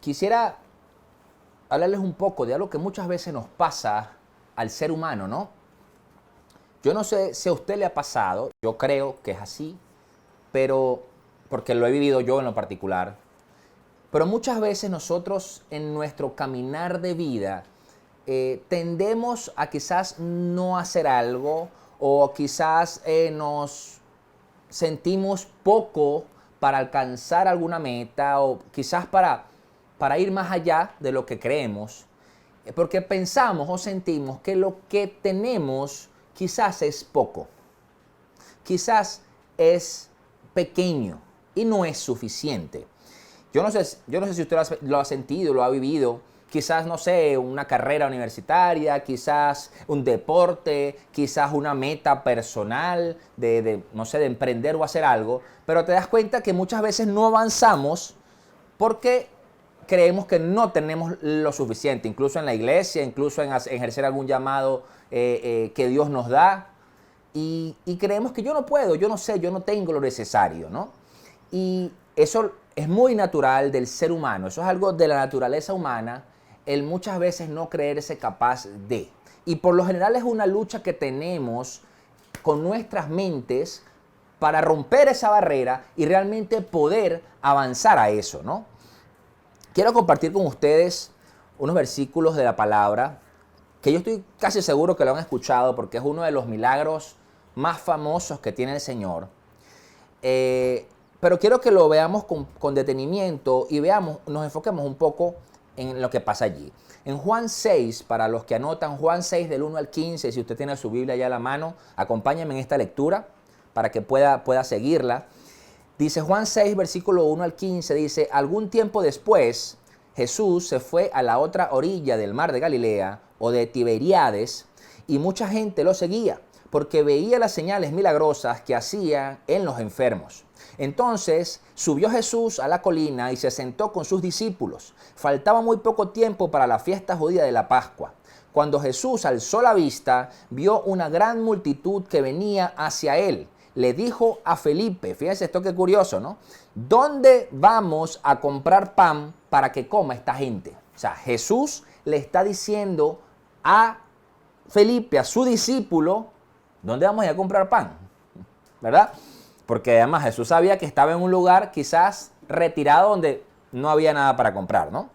quisiera hablarles un poco de algo que muchas veces nos pasa al ser humano, ¿no? Yo no sé si a usted le ha pasado, yo creo que es así, pero porque lo he vivido yo en lo particular, pero muchas veces nosotros en nuestro caminar de vida tendemos a quizás no hacer algo o quizás nos sentimos poco para alcanzar alguna meta o quizás para ir más allá de lo que creemos, porque pensamos o sentimos que lo que tenemos quizás es poco, quizás es pequeño y no es suficiente. Yo no sé si usted lo ha sentido, lo ha vivido. Quizás, no sé, una carrera universitaria, quizás un deporte, quizás una meta personal no sé, de emprender o hacer algo. Pero te das cuenta que muchas veces no avanzamos porque creemos que no tenemos lo suficiente. Incluso en la iglesia, incluso en ejercer algún llamado que Dios nos da. Y creemos que yo no puedo, yo no sé, yo no tengo lo necesario, ¿no? Y eso es muy natural del ser humano, eso es algo de la naturaleza humana, el muchas veces no creerse capaz de. Y por lo general es una lucha que tenemos con nuestras mentes para romper esa barrera y realmente poder avanzar a eso, ¿no? Quiero compartir con ustedes unos versículos de la palabra que yo estoy casi seguro que lo han escuchado porque es uno de los milagros más famosos que tiene el Señor. Pero quiero que lo veamos con detenimiento y nos enfoquemos un poco en lo que pasa allí. En Juan 6, para los que anotan, Juan 6 del 1 al 15, si usted tiene su Biblia ya a la mano, acompáñenme en esta lectura para que pueda seguirla. Dice Juan 6, versículo 1 al 15, dice, algún tiempo después, Jesús se fue a la otra orilla del mar de Galilea o de Tiberíades y mucha gente lo seguía porque veía las señales milagrosas que hacía en los enfermos. Entonces subió Jesús a la colina y se sentó con sus discípulos. Faltaba muy poco tiempo para la fiesta judía de la Pascua. Cuando Jesús alzó la vista, vio una gran multitud que venía hacia él. Le dijo a Felipe, fíjense esto que curioso, ¿no? ¿Dónde vamos a comprar pan para que coma esta gente? O sea, Jesús le está diciendo a Felipe, a su discípulo, ¿dónde vamos a ir a comprar pan? ¿Verdad? Porque además Jesús sabía que estaba en un lugar quizás retirado donde no había nada para comprar, ¿no?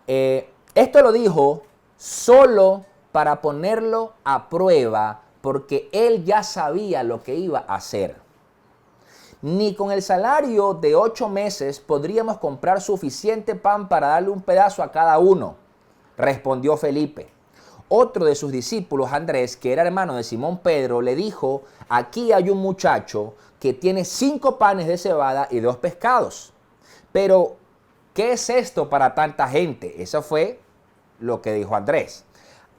Esto lo dijo solo para ponerlo a prueba porque él ya sabía lo que iba a hacer. Ni con el salario de 8 meses podríamos comprar suficiente pan para darle un pedazo a cada uno, respondió Felipe. Otro de sus discípulos, Andrés, que era hermano de Simón Pedro, le dijo, aquí hay un muchacho que tiene 5 panes de cebada y 2 pescados. Pero, ¿qué es esto para tanta gente? Eso fue lo que dijo Andrés.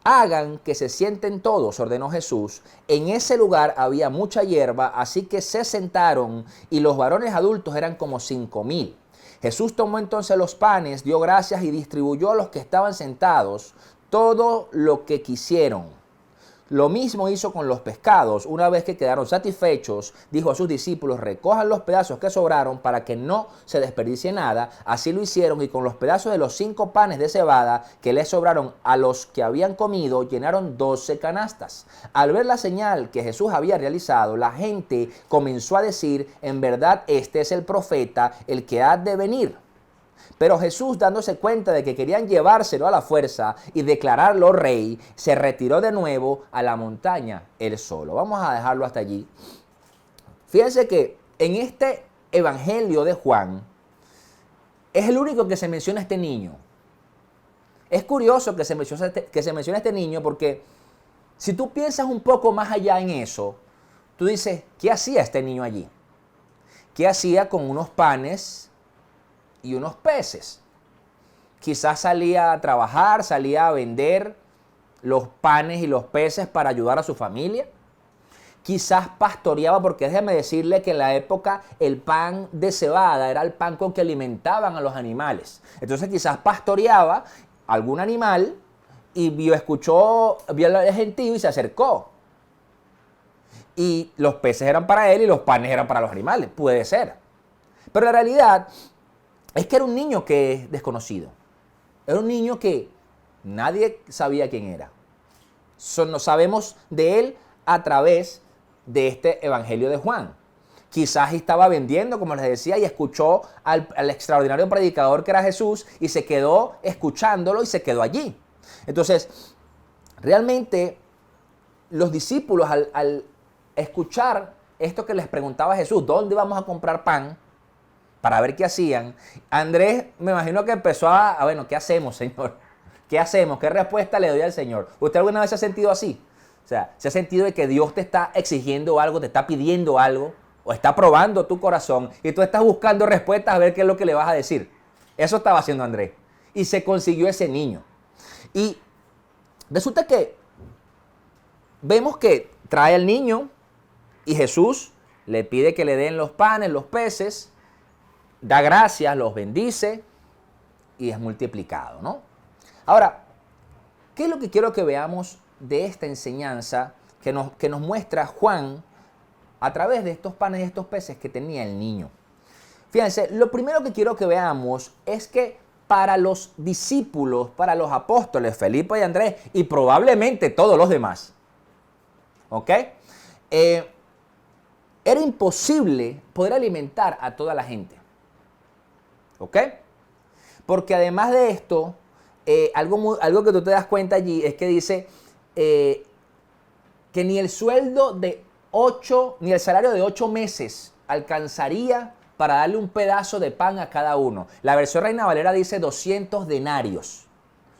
Hagan que se sienten todos, ordenó Jesús. En ese lugar había mucha hierba, así que se sentaron y los varones adultos eran como 5,000. Jesús tomó entonces los panes, dio gracias y distribuyó a los que estaban sentados todo lo que quisieron. Lo mismo hizo con los pescados. Una vez que quedaron satisfechos, dijo a sus discípulos, recojan los pedazos que sobraron para que no se desperdicie nada. Así lo hicieron y con los pedazos de los 5 panes de cebada que les sobraron a los que habían comido, llenaron 12 canastas. Al ver la señal que Jesús había realizado, la gente comenzó a decir, en verdad este es el profeta, el que ha de venir. Pero Jesús, dándose cuenta de que querían llevárselo a la fuerza y declararlo rey, se retiró de nuevo a la montaña él solo. Vamos a dejarlo hasta allí. Fíjense que en este evangelio de Juan es el único que se menciona este niño. Es curioso que se mencione este niño porque si tú piensas un poco más allá en eso, tú dices, ¿qué hacía este niño allí? ¿Qué hacía con unos panes y unos peces? Quizás salía a trabajar, salía a vender los panes y los peces para ayudar a su familia. Quizás pastoreaba, porque déjeme decirle que en la época el pan de cebada era el pan con que alimentaban a los animales. Entonces quizás pastoreaba algún animal y vio el gentío y se acercó. Y los peces eran para él y los panes eran para los animales. Puede ser. Pero la realidad es que era un niño que es desconocido. Era un niño que nadie sabía quién era. No sabemos de él a través de este Evangelio de Juan. Quizás estaba vendiendo, como les decía, y escuchó al extraordinario predicador que era Jesús y se quedó escuchándolo y se quedó allí. Entonces, realmente los discípulos al escuchar esto que les preguntaba Jesús, ¿dónde vamos a comprar pan? Para ver qué hacían. Andrés, me imagino que empezó bueno, ¿qué hacemos, Señor? ¿Qué hacemos? ¿Qué respuesta le doy al Señor? ¿Usted alguna vez se ha sentido así? O sea, ¿se ha sentido de que Dios te está exigiendo algo, te está pidiendo algo, o está probando tu corazón y tú estás buscando respuestas a ver qué es lo que le vas a decir? Eso estaba haciendo Andrés. Y se consiguió ese niño. Y resulta que vemos que trae al niño y Jesús le pide que le den los panes, los peces, da gracias, los bendice y es multiplicado, ¿no? Ahora, ¿qué es lo que quiero que veamos de esta enseñanza que nos muestra Juan a través de estos panes y estos peces que tenía el niño? Fíjense, lo primero que quiero que veamos es que para los discípulos, para los apóstoles, Felipe y Andrés, y probablemente todos los demás, ¿ok? Era imposible poder alimentar a toda la gente, ¿ok? Porque además de esto, algo que tú te das cuenta allí es que dice que ni el sueldo de 8, ni el salario de 8 meses alcanzaría para darle un pedazo de pan a cada uno. La versión Reina Valera dice 200 denarios.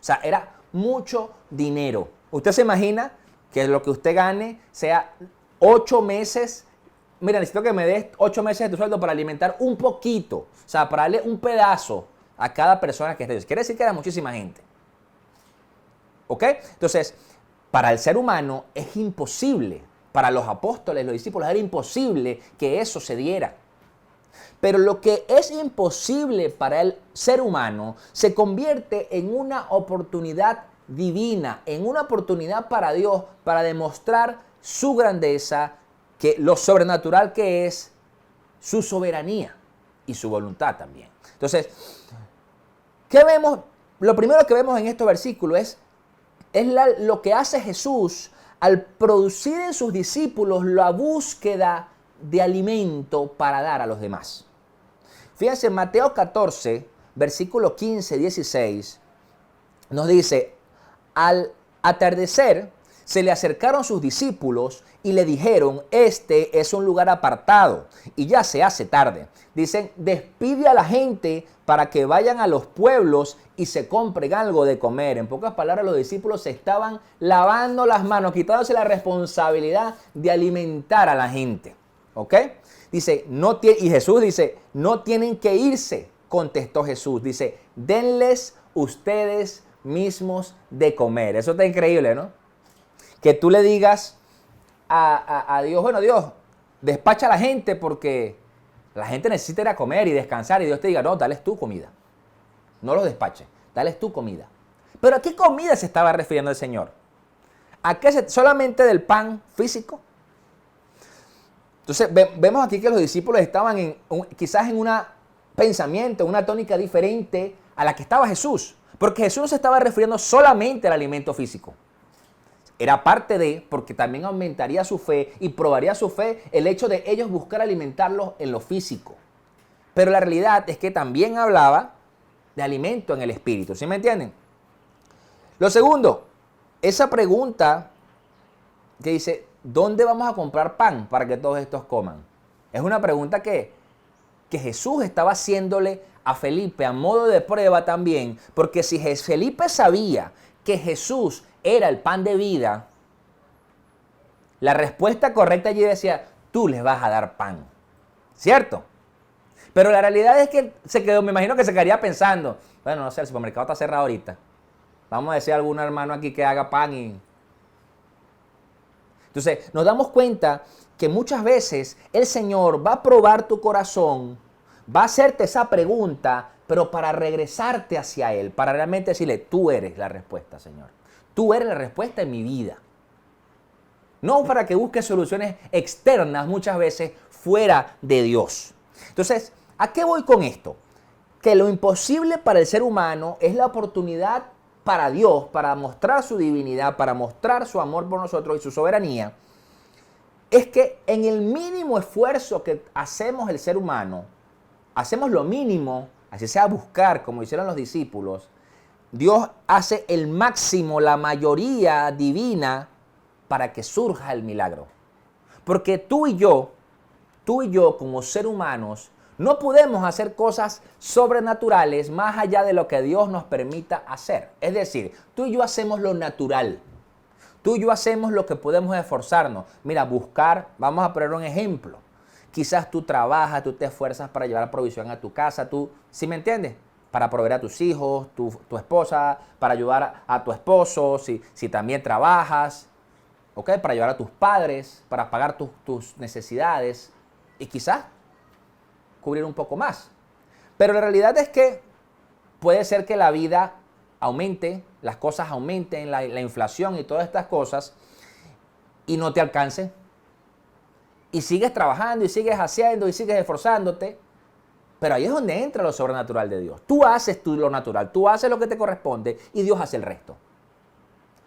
O sea, era mucho dinero. ¿Usted se imagina que lo que usted gane sea 8 meses? Mira, necesito que me des 8 meses de tu sueldo para alimentar un poquito. O sea, para darle un pedazo a cada persona que esté. Quiere decir que era muchísima gente. ¿Ok? Entonces, para el ser humano es imposible. Para los apóstoles, los discípulos, era imposible que eso se diera. Pero lo que es imposible para el ser humano se convierte en una oportunidad divina, en una oportunidad para Dios, para demostrar su grandeza, que lo sobrenatural que es, su soberanía y su voluntad también. Entonces, ¿qué vemos? Lo primero que vemos en estos versículos es lo que hace Jesús al producir en sus discípulos la búsqueda de alimento para dar a los demás. Fíjense, Mateo 14, versículo 15, 16, nos dice, al atardecer se le acercaron sus discípulos y le dijeron, este es un lugar apartado y ya se hace tarde. Dicen, despide a la gente para que vayan a los pueblos y se compren algo de comer. En pocas palabras, los discípulos se estaban lavando las manos, quitándose la responsabilidad de alimentar a la gente. ¿Ok? Dice, y Jesús dice, no tienen que irse, contestó Jesús. Dice, denles ustedes mismos de comer. Eso está increíble, ¿no? Que tú le digas a Dios, bueno, Dios, despacha a la gente porque la gente necesita ir a comer y descansar. Y Dios te diga, no, dales tu comida. No los despaches, dales tu comida. ¿Pero a qué comida se estaba refiriendo el Señor? ¿A qué solamente del pan físico? Entonces vemos aquí que los discípulos estaban quizás en un pensamiento, una tónica diferente a la que estaba Jesús. Porque Jesús no se estaba refiriendo solamente al alimento físico. Era parte de, porque también aumentaría su fe y probaría su fe el hecho de ellos buscar alimentarlos en lo físico. Pero la realidad es que también hablaba de alimento en el espíritu. ¿Sí me entienden? Lo segundo, esa pregunta que dice, ¿dónde vamos a comprar pan para que todos estos coman? Es una pregunta que Jesús estaba haciéndole a Felipe a modo de prueba también, porque si Felipe sabía que Jesús era el pan de vida, la respuesta correcta allí decía, tú les vas a dar pan, ¿cierto? Pero la realidad es que me imagino que se quedaría pensando, bueno, no sé, el supermercado está cerrado ahorita, vamos a decir a algún hermano aquí que haga pan y... Entonces, nos damos cuenta que muchas veces el Señor va a probar tu corazón, va a hacerte esa pregunta, pero para regresarte hacia Él, para realmente decirle, tú eres la respuesta, Señor. Tú eres la respuesta en mi vida. No para que busques soluciones externas muchas veces fuera de Dios. Entonces, ¿a qué voy con esto? que lo imposible para el ser humano es la oportunidad para Dios, para mostrar su divinidad, para mostrar su amor por nosotros y su soberanía, es que en el mínimo esfuerzo que hacemos el ser humano, hacemos lo mínimo, así sea buscar, como hicieron los discípulos, Dios hace el máximo, la mayoría divina, para que surja el milagro. Porque tú y yo como seres humanos, no podemos hacer cosas sobrenaturales más allá de lo que Dios nos permita hacer. Es decir, tú y yo hacemos lo natural. Tú y yo hacemos lo que podemos esforzarnos. Mira, buscar, vamos a poner un ejemplo. Quizás tú trabajas, tú te esfuerzas para llevar provisión a tu casa, tú, ¿sí me entiendes? Para proveer a tus hijos, tu esposa, para ayudar a tu esposo, si también trabajas, ¿ok? Para ayudar a tus padres, para pagar tus necesidades y quizás cubrir un poco más. Pero la realidad es que puede ser que la vida aumente, las cosas aumenten, la inflación y todas estas cosas, y no te alcance. Y sigues trabajando, y sigues haciendo, y sigues esforzándote. Pero ahí es donde entra lo sobrenatural de Dios. Tú haces lo natural, tú haces lo que te corresponde, y Dios hace el resto.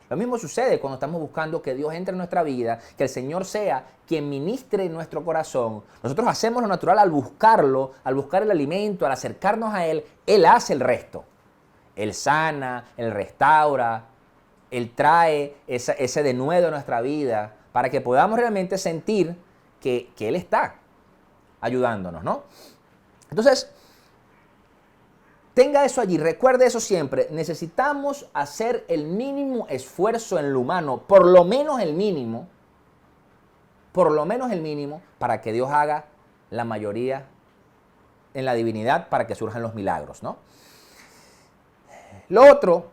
Lo mismo sucede cuando estamos buscando que Dios entre en nuestra vida, que el Señor sea quien ministre en nuestro corazón. Nosotros hacemos lo natural al buscarlo, al buscar el alimento, al acercarnos a Él. Él hace el resto. Él sana, Él restaura, Él trae ese denuedo a nuestra vida para que podamos realmente sentir que Él está ayudándonos, ¿no? Entonces, tenga eso allí, recuerde eso siempre. Necesitamos hacer el mínimo esfuerzo en lo humano, por lo menos el mínimo, para que Dios haga la mayoría en la divinidad, para que surjan los milagros, ¿no? Lo otro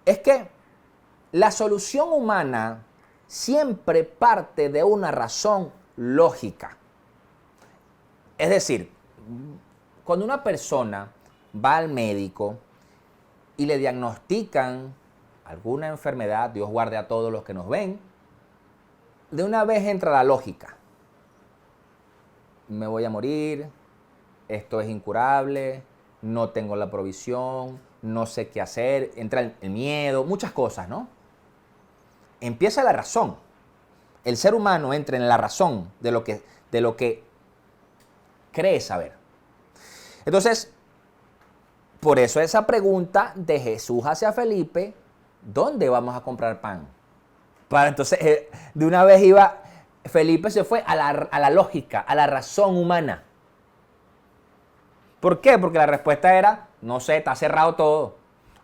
es que la solución humana siempre parte de una razón lógica. Es decir, cuando una persona va al médico y le diagnostican alguna enfermedad, Dios guarde a todos los que nos ven, de una vez entra la lógica. Me voy a morir, esto es incurable, no tengo la provisión, no sé qué hacer, entra el miedo, muchas cosas, ¿no? Empieza la razón. El ser humano entra en la razón de lo que cree saber. Entonces, por eso esa pregunta de Jesús hacia Felipe, ¿dónde vamos a comprar pan? Entonces, de una vez Felipe se fue a la lógica, a la razón humana. ¿Por qué? Porque la respuesta era, no sé, está cerrado todo.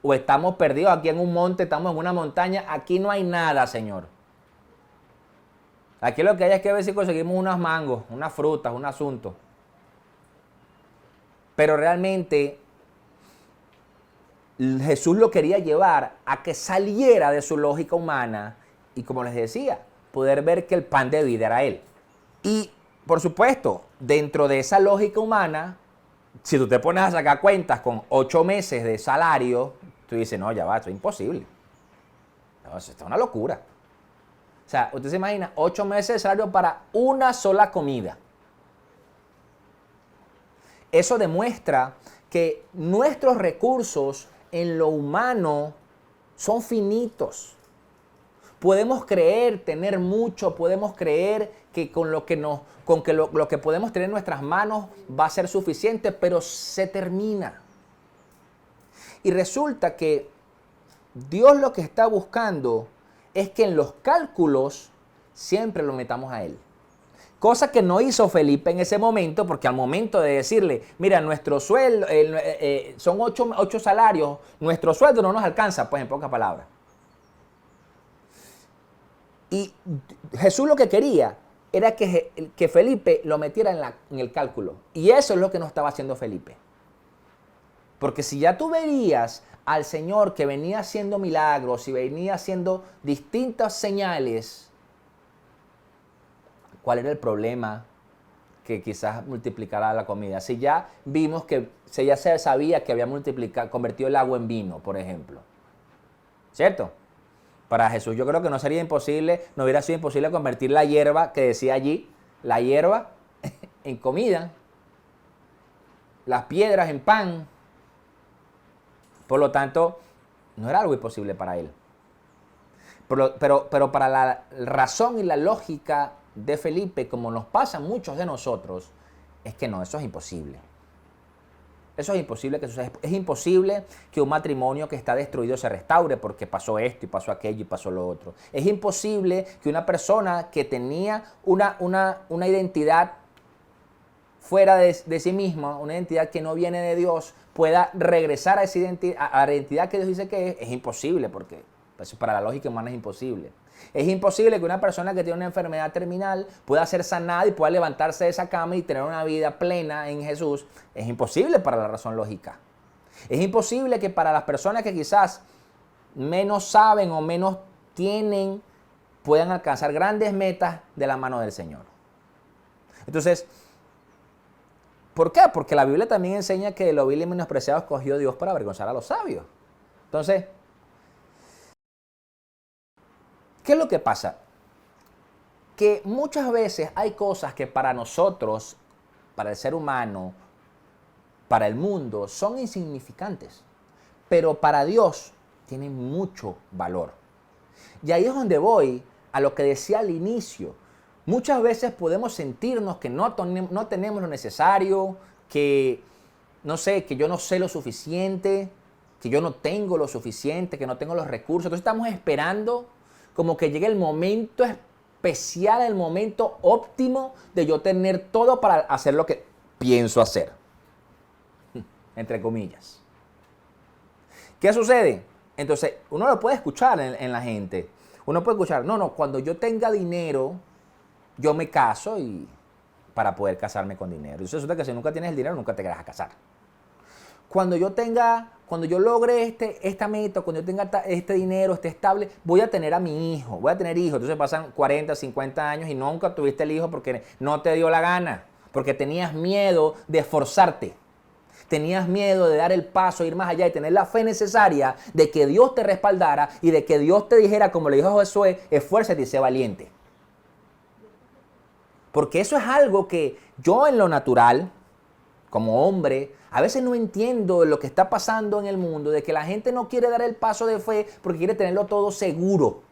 O estamos perdidos aquí en un monte, estamos en una montaña, aquí no hay nada, Señor. Aquí lo que hay es que ver si conseguimos unos mangos, unas frutas, un asunto. Pero realmente Jesús lo quería llevar a que saliera de su lógica humana y, como les decía, poder ver que el pan de vida era Él. Y, por supuesto, dentro de esa lógica humana, si tú te pones a sacar cuentas con 8 meses de salario, tú dices, no, ya va, esto es imposible. No, esto es una locura. O sea, usted se imagina 8 meses de salario para una sola comida. Eso demuestra que nuestros recursos en lo humano son finitos. Podemos creer tener mucho, podemos creer que con lo que podemos tener en nuestras manos va a ser suficiente, pero se termina. Y resulta que Dios lo que está buscando es que en los cálculos siempre lo metamos a Él. Cosa que no hizo Felipe en ese momento, porque al momento de decirle, mira, nuestro sueldo, son 8 salarios, nuestro sueldo no nos alcanza, pues en pocas palabras. Y Jesús lo que quería era que Felipe lo metiera en el cálculo. Y eso es lo que no estaba haciendo Felipe. Porque si ya tú verías al Señor que venía haciendo milagros y venía haciendo distintas señales, ¿cuál era el problema que quizás multiplicara la comida? Si ya vimos que ya se sabía que había convertido el agua en vino, por ejemplo. ¿Cierto? Para Jesús yo creo que no hubiera sido imposible convertir la hierba, que decía allí, la hierba en comida, las piedras en pan. Por lo tanto, no era algo imposible para él. Pero para la razón y la lógica de Felipe, como nos pasa a muchos de nosotros, es que no, eso es imposible. Eso es imposible que suceda. Es imposible que un matrimonio que está destruido se restaure porque pasó esto y pasó aquello y pasó lo otro. Es imposible que una persona que tenía una identidad fuera de sí misma, una identidad que no viene de Dios, pueda regresar a esa identidad, a la identidad que Dios dice que es imposible, porque eso para la lógica humana es imposible. Es imposible que una persona que tiene una enfermedad terminal pueda ser sanada y pueda levantarse de esa cama y tener una vida plena en Jesús. Es imposible para la razón lógica. Es imposible que para las personas que quizás menos saben o menos tienen, puedan alcanzar grandes metas de la mano del Señor. Entonces, ¿por qué? Porque la Biblia también enseña que de lo vil y menospreciado escogió Dios para avergonzar a los sabios. Entonces, ¿qué es lo que pasa? Que muchas veces hay cosas que para nosotros, para el ser humano, para el mundo, son insignificantes, pero para Dios tienen mucho valor. Y ahí es donde voy a lo que decía al inicio. Muchas veces podemos sentirnos que no tenemos lo necesario, que no sé, que yo no sé lo suficiente, que yo no tengo lo suficiente, que no tengo los recursos. Entonces estamos esperando como que llegue el momento especial, el momento óptimo de yo tener todo para hacer lo que pienso hacer. Entre comillas. ¿Qué sucede? Entonces, uno lo puede escuchar en la gente. Uno puede escuchar, no, cuando yo tenga dinero, yo me caso y para poder casarme con dinero. Y eso resulta que si nunca tienes el dinero, nunca te vas a casar. Cuando yo logre esta meta, cuando yo tenga este dinero, esté estable, voy a tener a mi hijo, voy a tener hijos. Entonces pasan 40, 50 años y nunca tuviste el hijo porque no te dio la gana, porque tenías miedo de esforzarte. Tenías miedo de dar el paso, ir más allá y tener la fe necesaria de que Dios te respaldara y de que Dios te dijera, como le dijo a Josué, esfuérzate y sé valiente. Porque eso es algo que yo en lo natural, como hombre, a veces no entiendo lo que está pasando en el mundo, de que la gente no quiere dar el paso de fe porque quiere tenerlo todo seguro,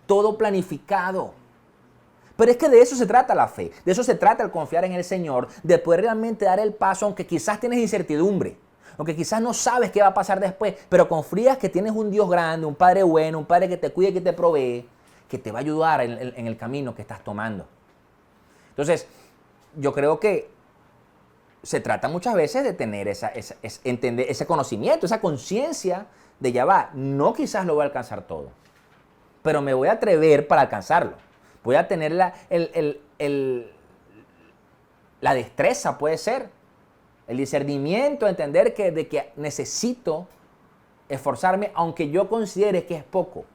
todo planificado. Pero es que de eso se trata la fe, de eso se trata el confiar en el Señor, de poder realmente dar el paso, aunque quizás tienes incertidumbre, aunque quizás no sabes qué va a pasar después, pero confías que tienes un Dios grande, un Padre bueno, un Padre que te cuide, que te provee, que te va a ayudar en el camino que estás tomando. Entonces, yo creo que se trata muchas veces de tener entender ese conocimiento, esa conciencia de ya va, no quizás lo voy a alcanzar todo, pero me voy a atrever para alcanzarlo. Voy a tener la destreza, puede ser, el discernimiento, entender de que necesito esforzarme, aunque yo considere que es poco.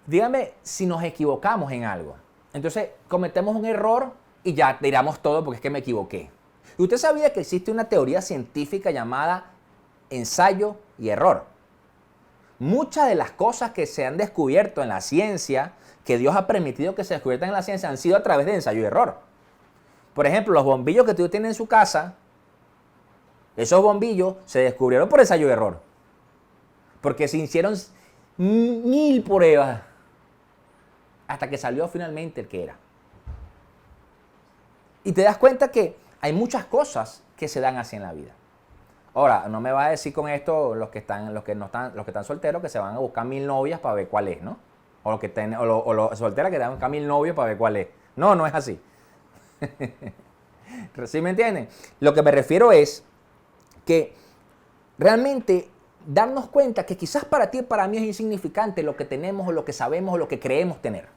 Dígame si nos equivocamos en algo. Entonces cometemos un error y ya tiramos todo porque es que me equivoqué. ¿Y usted sabía que existe una teoría científica llamada ensayo y error? Muchas de las cosas que se han descubierto en la ciencia, que Dios ha permitido que se descubiertan en la ciencia, han sido a través de ensayo y error. Por ejemplo, los bombillos que tú tienes en su casa, esos bombillos se descubrieron por ensayo y error. Porque se hicieron 1000 pruebas hasta que salió finalmente el que era. Y te das cuenta que hay muchas cosas que se dan así en la vida. Ahora, no me vas a decir con esto los que están solteros que se van a buscar 1000 novias para ver cuál es, ¿no? O los solteras que te van a buscar 1000 novios para ver cuál es. No es así. ¿Sí me entienden? Lo que me refiero es que realmente darnos cuenta que quizás para ti y para mí es insignificante lo que tenemos o lo que sabemos o lo que creemos tener.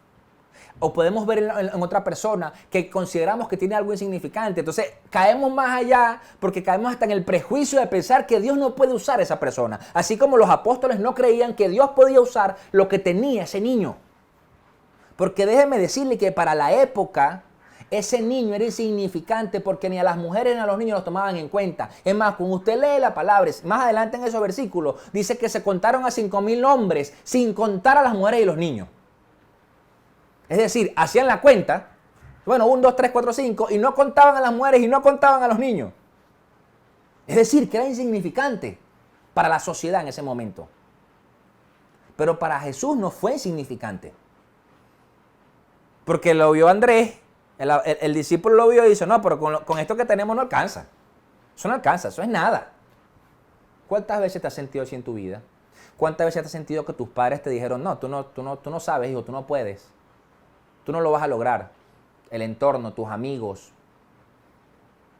O podemos ver en otra persona que consideramos que tiene algo insignificante. Entonces caemos más allá porque caemos hasta en el prejuicio de pensar que Dios no puede usar a esa persona. Así como los apóstoles no creían que Dios podía usar lo que tenía ese niño. Porque déjeme decirle que para la época ese niño era insignificante porque ni a las mujeres ni a los niños los tomaban en cuenta. Es más, cuando usted lee la palabra, más adelante en esos versículos, dice que se contaron a 5000 hombres sin contar a las mujeres y los niños. Es decir, hacían la cuenta, 1, 2, 3, 4, 5, y no contaban a las mujeres y no contaban a los niños. Es decir, que era insignificante. para la sociedad en ese momento. Pero para Jesús no fue insignificante. Porque lo vio Andrés, el discípulo lo vio y dice, no, pero con esto que tenemos no alcanza. Eso no alcanza, eso es nada. ¿Cuántas veces te has sentido así en tu vida? ¿Cuántas veces te has sentido que tus padres te dijeron, no, tú no sabes, hijo, tú no puedes. Tú no lo vas a lograr. El entorno, tus amigos,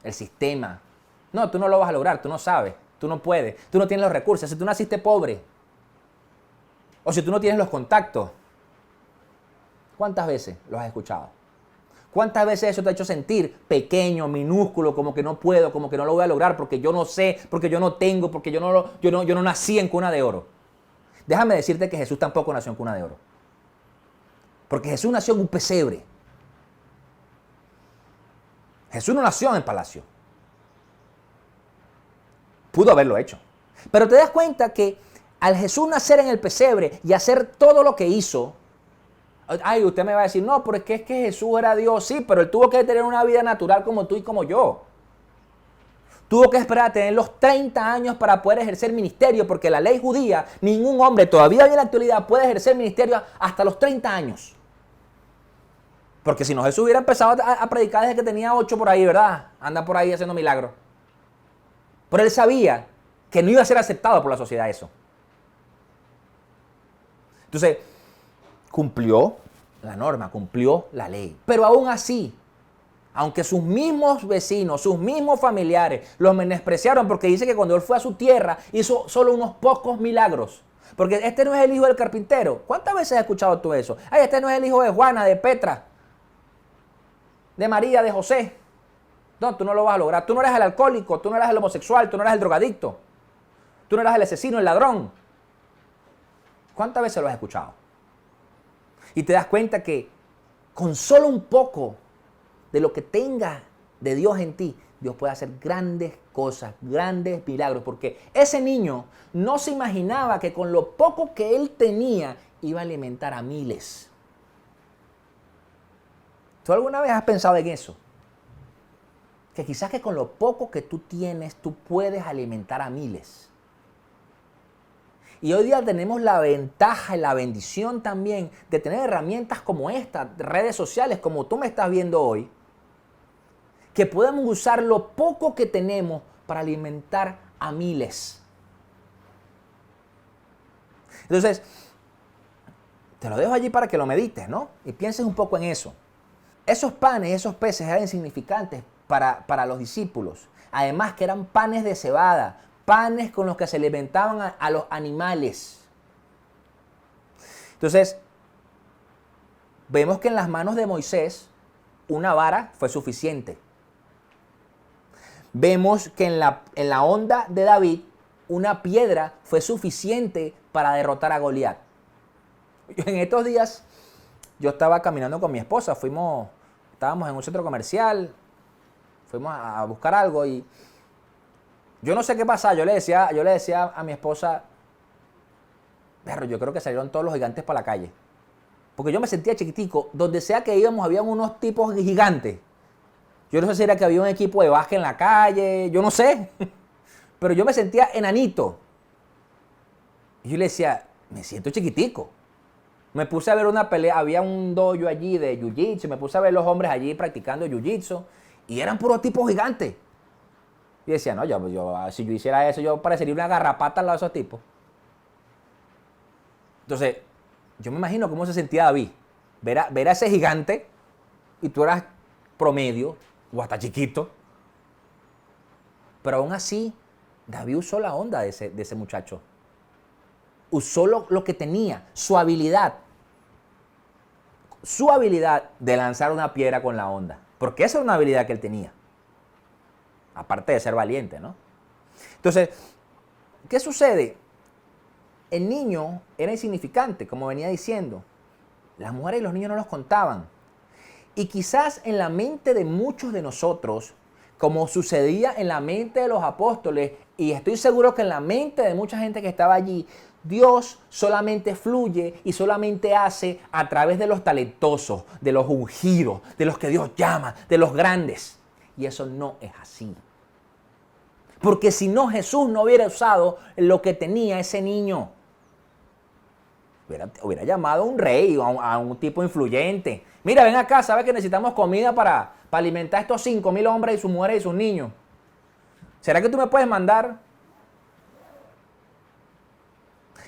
el sistema. No, tú no lo vas a lograr, tú no sabes, tú no puedes, tú no tienes los recursos, si tú naciste pobre, o si tú no tienes los contactos. ¿Cuántas veces lo has escuchado? ¿Cuántas veces eso te ha hecho sentir pequeño, minúsculo, como que no puedo, como que no lo voy a lograr, porque yo no sé, porque yo no tengo, porque yo no nací en cuna de oro? Déjame decirte que Jesús tampoco nació en cuna de oro. Porque Jesús nació en un pesebre. Jesús no nació en el palacio. Pudo haberlo hecho. Pero te das cuenta que al Jesús nacer en el pesebre y hacer todo lo que hizo, ay, usted me va a decir, no, pero es que Jesús era Dios, sí, pero él tuvo que tener una vida natural como tú y como yo. Tuvo que esperar a tener los 30 años para poder ejercer ministerio, porque la ley judía, ningún hombre todavía en la actualidad puede ejercer ministerio hasta los 30 años. Porque si no, Jesús hubiera empezado a predicar desde que tenía 8 por ahí, ¿verdad? Anda por ahí haciendo milagros. Pero él sabía que no iba a ser aceptado por la sociedad eso. Entonces, cumplió la norma, cumplió la ley. Pero aún así, aunque sus mismos vecinos, sus mismos familiares los menospreciaron, porque dice que cuando él fue a su tierra hizo solo unos pocos milagros. Porque este no es el hijo del carpintero. ¿Cuántas veces has escuchado tú eso? Ay, este no es el hijo de Juana, de Petra, de María, de José. No, tú no lo vas a lograr. Tú no eres el alcohólico, tú no eres el homosexual, tú no eres el drogadicto. Tú no eres el asesino, el ladrón. ¿Cuántas veces lo has escuchado? Y te das cuenta que con solo un poco de lo que tenga de Dios en ti, Dios puede hacer grandes cosas, grandes milagros. Porque ese niño no se imaginaba que con lo poco que él tenía iba a alimentar a miles. ¿Tú alguna vez has pensado en eso? Que quizás que con lo poco que tú tienes, tú puedes alimentar a miles. Y hoy día tenemos la ventaja y la bendición también de tener herramientas como esta, redes sociales, como tú me estás viendo hoy, que podemos usar lo poco que tenemos para alimentar a miles. Entonces, te lo dejo allí para que lo medites, ¿no? Y pienses un poco en eso. Esos panes, esos peces eran insignificantes para los discípulos. Además que eran panes de cebada, panes con los que se alimentaban a los animales. Entonces, vemos que en las manos de Moisés una vara fue suficiente. Vemos que en la onda de David una piedra fue suficiente para derrotar a Goliat. En estos días yo estaba caminando con mi esposa, estábamos en un centro comercial, fuimos a buscar algo y yo no sé qué pasa, yo le decía a mi esposa, perro, yo creo que salieron todos los gigantes para la calle. Porque yo me sentía chiquitico, donde sea que íbamos había unos tipos gigantes. Yo no sé si era que había un equipo de básquet en la calle, yo no sé, pero yo me sentía enanito. Y yo le decía, me siento chiquitico. Me puse a ver una pelea, había un dojo allí de jiu-jitsu, me puse a ver los hombres allí practicando jiu-jitsu y eran puros tipos gigantes. Y decía, no, si yo hiciera eso, yo parecería una garrapata al lado de esos tipos. Entonces, yo me imagino cómo se sentía David. Ver a ese gigante y tú eras promedio o hasta chiquito. Pero aún así, David usó la onda de ese muchacho. Usó lo que tenía, su habilidad. Su habilidad de lanzar una piedra con la onda. Porque esa era una habilidad que él tenía. Aparte de ser valiente, ¿no? Entonces, ¿qué sucede? El niño era insignificante, como venía diciendo. Las mujeres y los niños no los contaban. Y quizás en la mente de muchos de nosotros, como sucedía en la mente de los apóstoles, y estoy seguro que en la mente de mucha gente que estaba allí, Dios solamente fluye y solamente hace a través de los talentosos, de los ungidos, de los que Dios llama, de los grandes. Y eso no es así. Porque si no, Jesús no hubiera usado lo que tenía ese niño. Hubiera llamado a un rey o a un tipo influyente. Mira, ven acá, ¿sabes que necesitamos comida para alimentar a estos 5,000 hombres y sus mujeres y sus niños? ¿Será que tú me puedes mandar?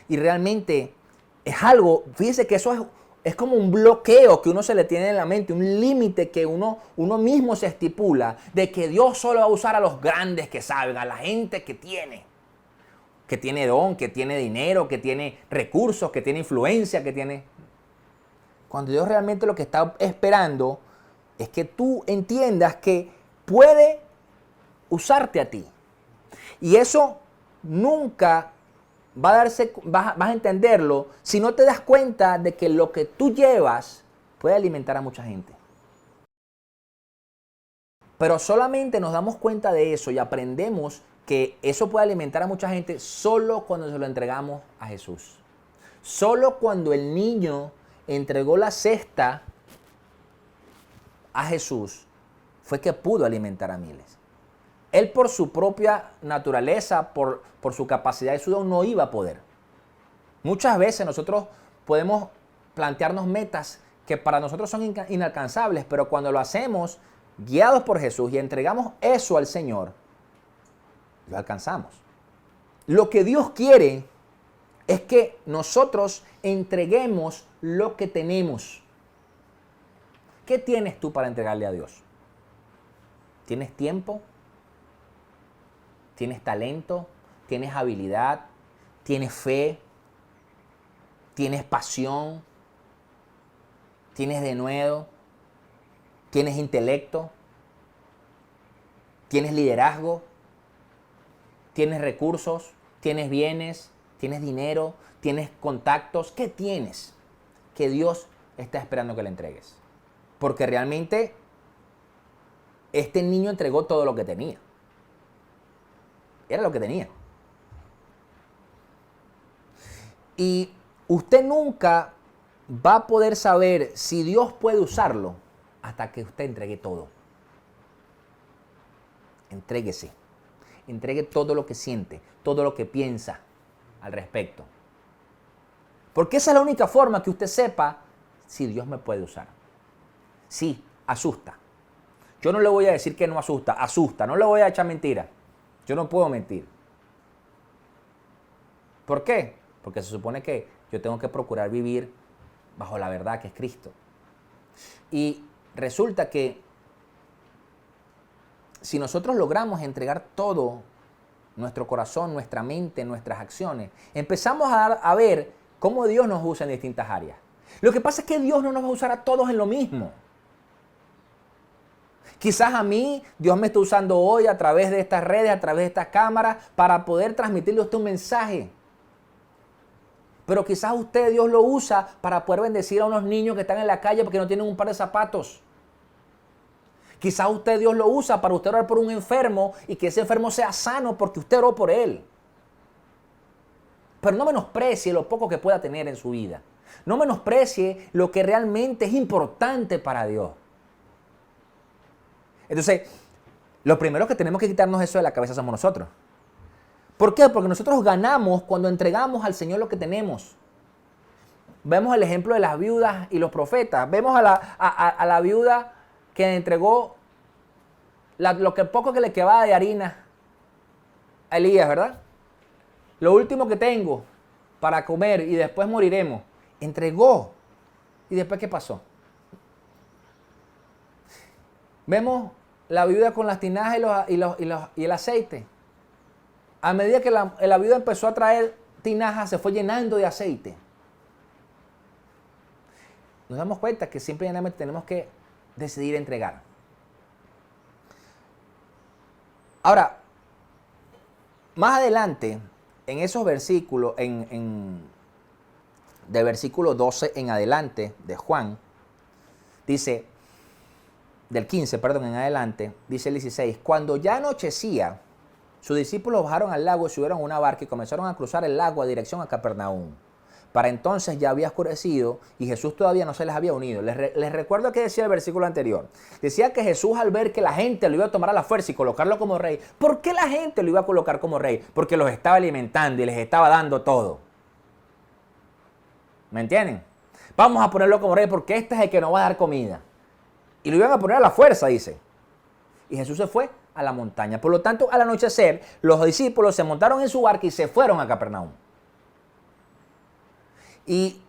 Y realmente es algo, fíjese que eso es como un bloqueo que uno se le tiene en la mente, un límite que uno mismo se estipula de que Dios solo va a usar a los grandes que saben, a la gente que tiene don, que tiene dinero, que tiene recursos, que tiene influencia, que tiene... Cuando Dios realmente lo que está esperando es que tú entiendas que puede usarte a ti. Y eso nunca vas a entenderlo si no te das cuenta de que lo que tú llevas puede alimentar a mucha gente. Pero solamente nos damos cuenta de eso y aprendemos que eso puede alimentar a mucha gente solo cuando se lo entregamos a Jesús. Solo cuando el niño entregó la cesta a Jesús fue que pudo alimentar a miles. Él por su propia naturaleza, por su capacidad y su don, no iba a poder. Muchas veces nosotros podemos plantearnos metas que para nosotros son inalcanzables, pero cuando lo hacemos guiados por Jesús y entregamos eso al Señor, lo alcanzamos. Lo que Dios quiere es que nosotros entreguemos lo que tenemos. ¿Qué tienes tú para entregarle a Dios? ¿Tienes tiempo? ¿Tienes talento? ¿Tienes habilidad? ¿Tienes fe? ¿Tienes pasión? ¿Tienes denuedo? ¿Tienes intelecto? ¿Tienes liderazgo? ¿Tienes recursos? ¿Tienes bienes? ¿Tienes dinero? ¿Tienes contactos? ¿Qué tienes que Dios está esperando que le entregues? Porque realmente este niño entregó todo lo que tenía. Era lo que tenía. Y usted nunca va a poder saber si Dios puede usarlo hasta que usted entregue todo. Entréguese. Entregue todo lo que siente, todo lo que piensa al respecto. Porque esa es la única forma que usted sepa si Dios me puede usar. Sí, asusta. Yo no le voy a decir que no asusta, asusta. No le voy a echar mentira. Yo no puedo mentir. ¿Por qué? Porque se supone que yo tengo que procurar vivir bajo la verdad que es Cristo. Y resulta que si nosotros logramos entregar todo, nuestro corazón, nuestra mente, nuestras acciones, empezamos a ver cómo Dios nos usa en distintas áreas. Lo que pasa es que Dios no nos va a usar a todos en lo mismo. Quizás a mí Dios me está usando hoy a través de estas redes, a través de estas cámaras, para poder transmitirle a usted un mensaje. Pero quizás usted, Dios lo usa para poder bendecir a unos niños que están en la calle porque no tienen un par de zapatos. Quizás usted, Dios lo usa para usted orar por un enfermo y que ese enfermo sea sano porque usted oró por él. Pero no menosprecie lo poco que pueda tener en su vida. No menosprecie lo que realmente es importante para Dios. Entonces, lo primero que tenemos que quitarnos eso de la cabeza somos nosotros. ¿Por qué? Porque nosotros ganamos cuando entregamos al Señor lo que tenemos. Vemos el ejemplo de las viudas y los profetas. Vemos a la viuda que entregó lo que poco que le quedaba de harina a Elías, ¿verdad? Lo último que tengo para comer y después moriremos. Entregó. ¿Y después qué pasó? Vemos la viuda con las tinajas y el aceite. A medida que la viuda empezó a traer tinajas, se fue llenando de aceite. Nos damos cuenta que simplemente tenemos que decidir entregar. Ahora, más adelante, en esos versículos, de versículo 12 en adelante de Juan, dice, del 15, perdón, en adelante, dice el 16, cuando ya anochecía, sus discípulos bajaron al lago y subieron a una barca y comenzaron a cruzar el lago a dirección a Capernaum. Para entonces ya había oscurecido y Jesús todavía no se les había unido. Les recuerdo que decía el versículo anterior. Decía que Jesús, al ver que la gente lo iba a tomar a la fuerza y colocarlo como rey. ¿Por qué la gente lo iba a colocar como rey? Porque los estaba alimentando y les estaba dando todo. ¿Me entienden? Vamos a ponerlo como rey porque este es el que nos va a dar comida. Y lo iban a poner a la fuerza, dice. Y Jesús se fue a la montaña. Por lo tanto, al anochecer, los discípulos se montaron en su barca y se fueron a Capernaum. Y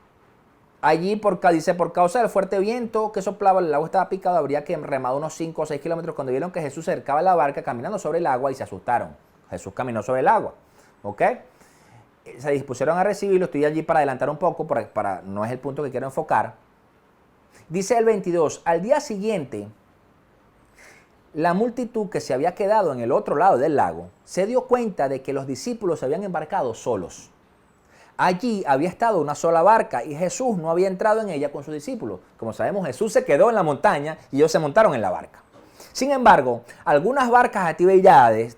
allí, dice, por causa del fuerte viento que soplaba, el agua estaba picado, habría que remado unos 5 o 6 kilómetros cuando vieron que Jesús se acercaba a la barca caminando sobre el agua y se asustaron. Jesús caminó sobre el agua, ¿ok? Se dispusieron a recibirlo, estoy allí para adelantar un poco, no es el punto que quiero enfocar. Dice el 22, al día siguiente, la multitud que se había quedado en el otro lado del lago se dio cuenta de que los discípulos se habían embarcado solos. Allí había estado una sola barca y Jesús no había entrado en ella con sus discípulos. Como sabemos, Jesús se quedó en la montaña y ellos se montaron en la barca. Sin embargo, algunas barcas a Tiberíades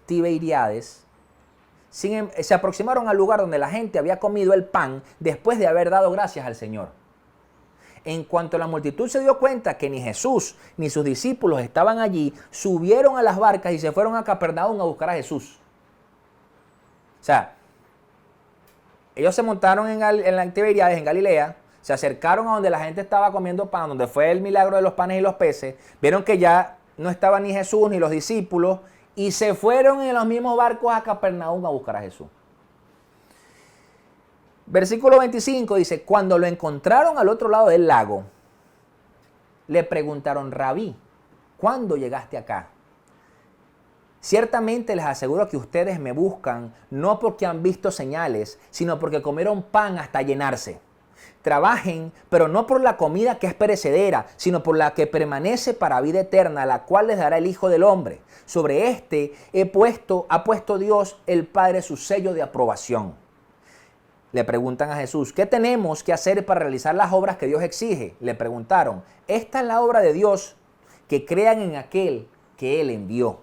se aproximaron al lugar donde la gente había comido el pan después de haber dado gracias al Señor. En cuanto la multitud se dio cuenta que ni Jesús ni sus discípulos estaban allí, subieron a las barcas y se fueron a Capernaum a buscar a Jesús. O sea, ellos se montaron en la Tiberíades, en Galilea, se acercaron a donde la gente estaba comiendo pan, donde fue el milagro de los panes y los peces, vieron que ya no estaba ni Jesús ni los discípulos y se fueron en los mismos barcos a Capernaum a buscar a Jesús. Versículo 25 dice, cuando lo encontraron al otro lado del lago, le preguntaron, Rabí, ¿cuándo llegaste acá? Ciertamente les aseguro que ustedes me buscan no porque han visto señales, sino porque comieron pan hasta llenarse. Trabajen, pero no por la comida que es perecedera, sino por la que permanece para vida eterna, la cual les dará el Hijo del Hombre. Sobre este ha puesto Dios el Padre su sello de aprobación. Le preguntan a Jesús, ¿qué tenemos que hacer para realizar las obras que Dios exige? Le preguntaron, esta es la obra de Dios, que crean en aquel que Él envió.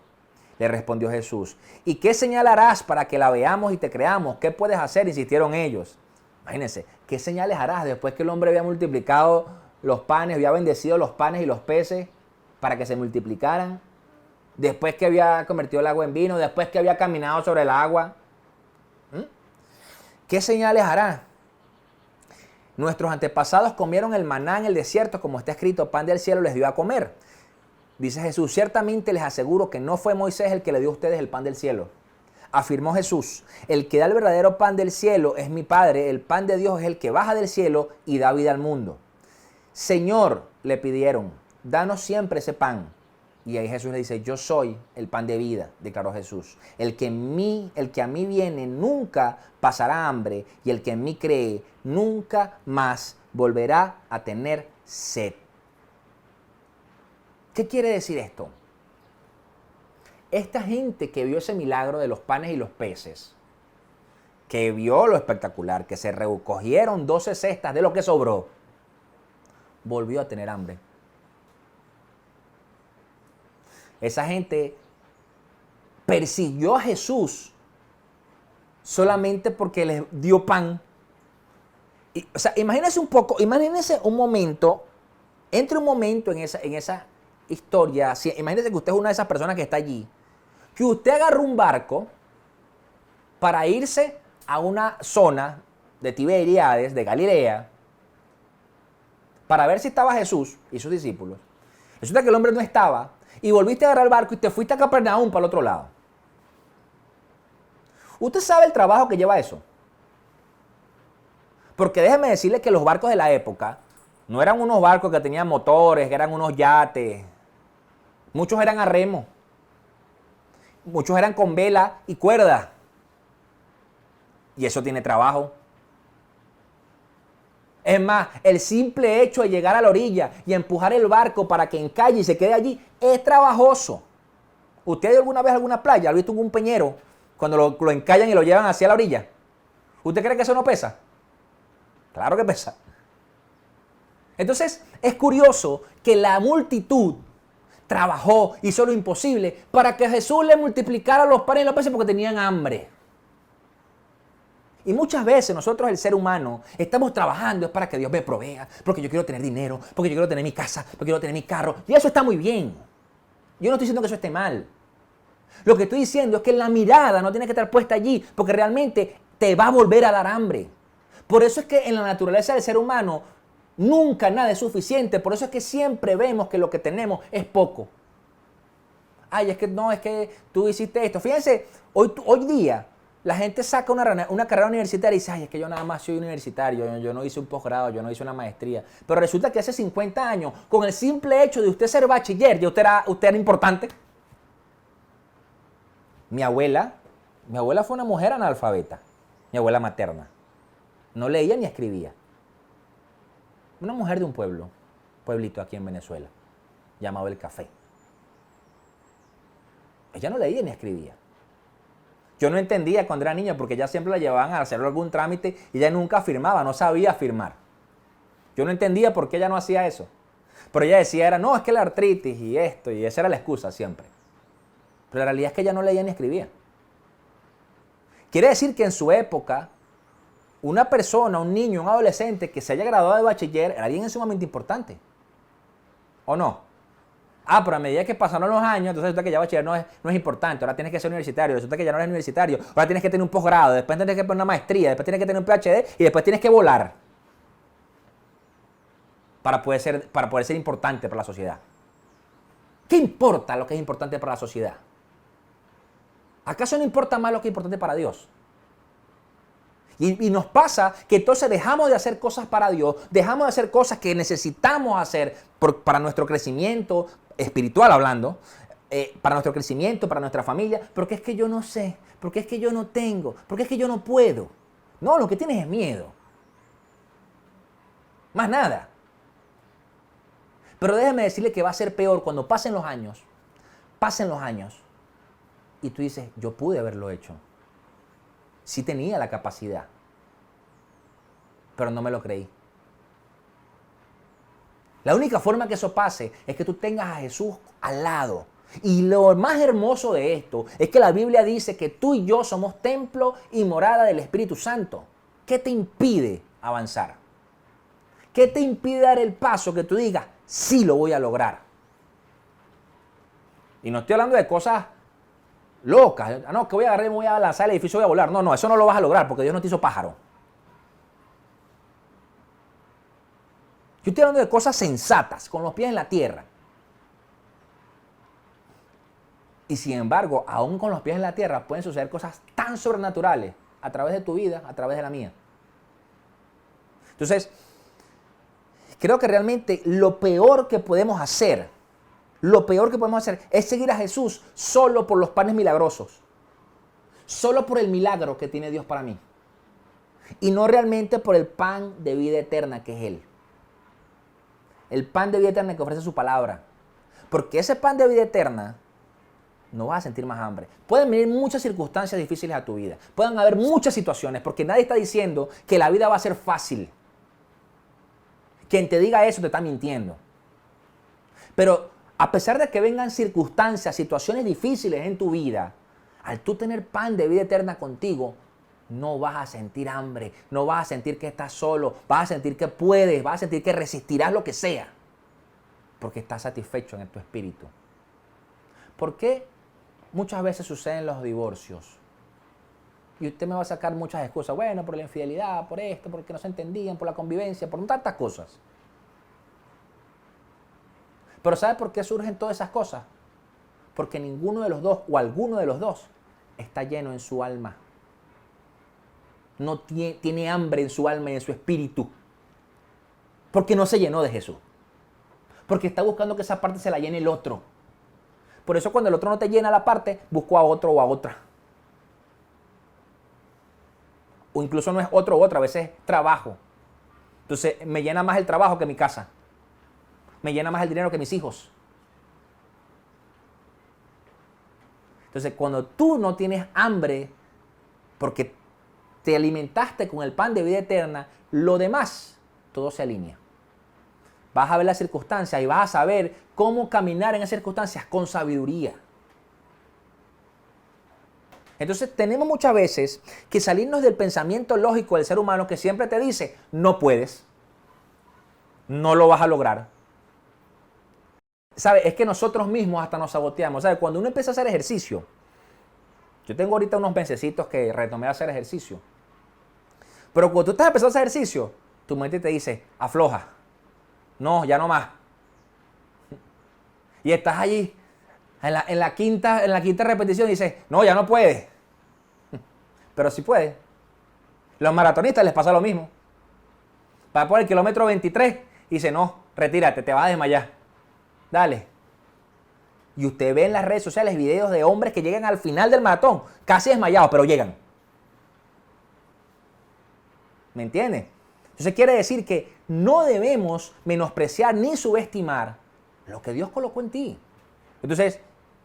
Le respondió Jesús, ¿y qué señal harás para que la veamos y te creamos? ¿Qué puedes hacer? Insistieron ellos. Imagínense, ¿qué señales harás después que el hombre había multiplicado los panes, había bendecido los panes y los peces para que se multiplicaran? Después que había convertido el agua en vino, después que había caminado sobre el agua. ¿Qué señales hará? Nuestros antepasados comieron el maná en el desierto, como está escrito, pan del cielo les dio a comer. Dice Jesús, ciertamente les aseguro que no fue Moisés el que le dio a ustedes el pan del cielo. Afirmó Jesús, el que da el verdadero pan del cielo es mi Padre, el pan de Dios es el que baja del cielo y da vida al mundo. Señor, le pidieron, danos siempre ese pan. Y ahí Jesús le dice, yo soy el pan de vida, declaró Jesús. El que a mí viene nunca pasará hambre y el que en mí cree nunca más volverá a tener sed. ¿Qué quiere decir esto? Esta gente que vio ese milagro de los panes y los peces, que vio lo espectacular, que se recogieron 12 cestas de lo que sobró, volvió a tener hambre. Esa gente persiguió a Jesús solamente porque les dio pan. O sea, imagínense un momento, entre un momento en esa historia, imagínense que usted es una de esas personas que está allí, que usted agarró un barco para irse a una zona de Tiberíades, de Galilea, para ver si estaba Jesús y sus discípulos. Resulta que el hombre no estaba y volviste a agarrar el barco y te fuiste a Capernaum para el otro lado. ¿Usted sabe el trabajo que lleva eso? Porque déjeme decirle que los barcos de la época no eran unos barcos que tenían motores, que eran unos yates. Muchos eran a remo. Muchos eran con vela y cuerda. Y eso tiene trabajo. Es más, el simple hecho de llegar a la orilla y empujar el barco para que encalle y se quede allí es trabajoso. ¿Usted ha ido alguna vez a alguna playa? ¿Ha visto un peñero cuando lo encallan y lo llevan hacia la orilla? ¿Usted cree que eso no pesa? Claro que pesa. Entonces, es curioso que la multitud trabajó, hizo lo imposible para que Jesús le multiplicara los panes y los peces porque tenían hambre. Y muchas veces nosotros, el ser humano, estamos trabajando es para que Dios me provea, porque yo quiero tener dinero, porque yo quiero tener mi casa, porque quiero tener mi carro. Y eso está muy bien. Yo no estoy diciendo que eso esté mal. Lo que estoy diciendo es que la mirada no tiene que estar puesta allí, porque realmente te va a volver a dar hambre. Por eso es que en la naturaleza del ser humano nunca nada es suficiente. Por eso es que siempre vemos que lo que tenemos es poco. Ay, es que no, es que tú hiciste esto. Fíjense, hoy día la gente saca una carrera universitaria y dice, ay, es que yo nada más soy universitario, yo no hice un posgrado, yo no hice una maestría. Pero resulta que hace 50 años, con el simple hecho de usted ser bachiller, ya usted era importante. Mi abuela fue una mujer analfabeta, mi abuela materna. No leía ni escribía. Una mujer de un pueblito aquí en Venezuela, llamado El Café. Ella no leía ni escribía. Yo no entendía cuando era niña porque ella siempre la llevaban a hacer algún trámite y ella nunca firmaba, no sabía firmar. Yo no entendía por qué ella no hacía eso. Pero ella decía, no, es que la artritis y esto, y esa era la excusa siempre. Pero la realidad es que ella no leía ni escribía. Quiere decir que en su época, una persona, un niño, un adolescente que se haya graduado de bachiller era alguien sumamente importante. ¿O no? Pero a medida que pasaron los años, entonces resulta que ya bachiller no es importante. Ahora tienes que ser universitario, resulta que ya no eres universitario. Ahora tienes que tener un posgrado, después tienes que tener una maestría, después tienes que tener un PhD y después tienes que volar. Para poder ser importante para la sociedad. ¿Qué importa lo que es importante para la sociedad? ¿Acaso no importa más lo que es importante para Dios? Y nos pasa que entonces dejamos de hacer cosas para Dios, dejamos de hacer cosas que necesitamos hacer para nuestro crecimiento espiritual hablando, para nuestro crecimiento, para nuestra familia, porque es que yo no sé, porque es que yo no tengo, porque es que yo no puedo. No, lo que tienes es miedo. Más nada. Pero déjeme decirle que va a ser peor cuando pasen los años, y tú dices, yo pude haberlo hecho. Sí tenía la capacidad, pero no me lo creí. La única forma que eso pase es que tú tengas a Jesús al lado. Y lo más hermoso de esto es que la Biblia dice que tú y yo somos templo y morada del Espíritu Santo. ¿Qué te impide avanzar? ¿Qué te impide dar el paso que tú digas, sí lo voy a lograr? Y no estoy hablando de cosas locas. No, que voy a agarrar y me voy a lanzar el edificio y voy a volar. No, eso no lo vas a lograr porque Dios no te hizo pájaro. Yo estoy hablando de cosas sensatas, con los pies en la tierra. Y sin embargo, aún con los pies en la tierra, pueden suceder cosas tan sobrenaturales a través de tu vida, a través de la mía. Entonces, creo que realmente lo peor que podemos hacer es seguir a Jesús solo por los panes milagrosos. Solo por el milagro que tiene Dios para mí. Y no realmente por el pan de vida eterna que es Él. El pan de vida eterna que ofrece su palabra. Porque ese pan de vida eterna no vas a sentir más hambre. Pueden venir muchas circunstancias difíciles a tu vida. Pueden haber muchas situaciones porque nadie está diciendo que la vida va a ser fácil. Quien te diga eso te está mintiendo. Pero a pesar de que vengan circunstancias, situaciones difíciles en tu vida, al tú tener pan de vida eterna contigo, no vas a sentir hambre, no vas a sentir que estás solo, vas a sentir que puedes, vas a sentir que resistirás lo que sea, porque estás satisfecho en tu espíritu. ¿Por qué muchas veces suceden los divorcios? Y usted me va a sacar muchas excusas, bueno, por la infidelidad, por esto, porque no se entendían, por la convivencia, por tantas cosas. Pero ¿sabe por qué surgen todas esas cosas? Porque ninguno de los dos o alguno de los dos está lleno en su alma. No tiene hambre en su alma y en su espíritu. Porque no se llenó de Jesús. Porque está buscando que esa parte se la llene el otro. Por eso cuando el otro no te llena la parte, busco a otro o a otra. O incluso no es otro o otra, a veces es trabajo. Entonces me llena más el trabajo que mi casa. Me llena más el dinero que mis hijos. Entonces, cuando tú no tienes hambre, porque te alimentaste con el pan de vida eterna, lo demás, todo se alinea. Vas a ver las circunstancias y vas a saber cómo caminar en esas circunstancias con sabiduría. Entonces tenemos muchas veces que salirnos del pensamiento lógico del ser humano que siempre te dice, no puedes, no lo vas a lograr. ¿Sabes? Es que nosotros mismos hasta nos saboteamos. ¿Sabes? Cuando uno empieza a hacer ejercicio, yo tengo ahorita unos mesecitos que retomé a hacer ejercicio, pero cuando tú estás empezando a hacer ejercicio, tu mente te dice, afloja, no, ya no más. Y estás allí, en la quinta repetición, y dices, no, ya no puedes. Pero sí puedes. Los maratonistas les pasa lo mismo. Va por el kilómetro 23 y dice, no, retírate, te vas a desmayar. Dale. Y usted ve en las redes sociales videos de hombres que llegan al final del maratón, casi desmayados, pero llegan. ¿Me entiendes? Entonces quiere decir que no debemos menospreciar ni subestimar lo que Dios colocó en ti. Entonces,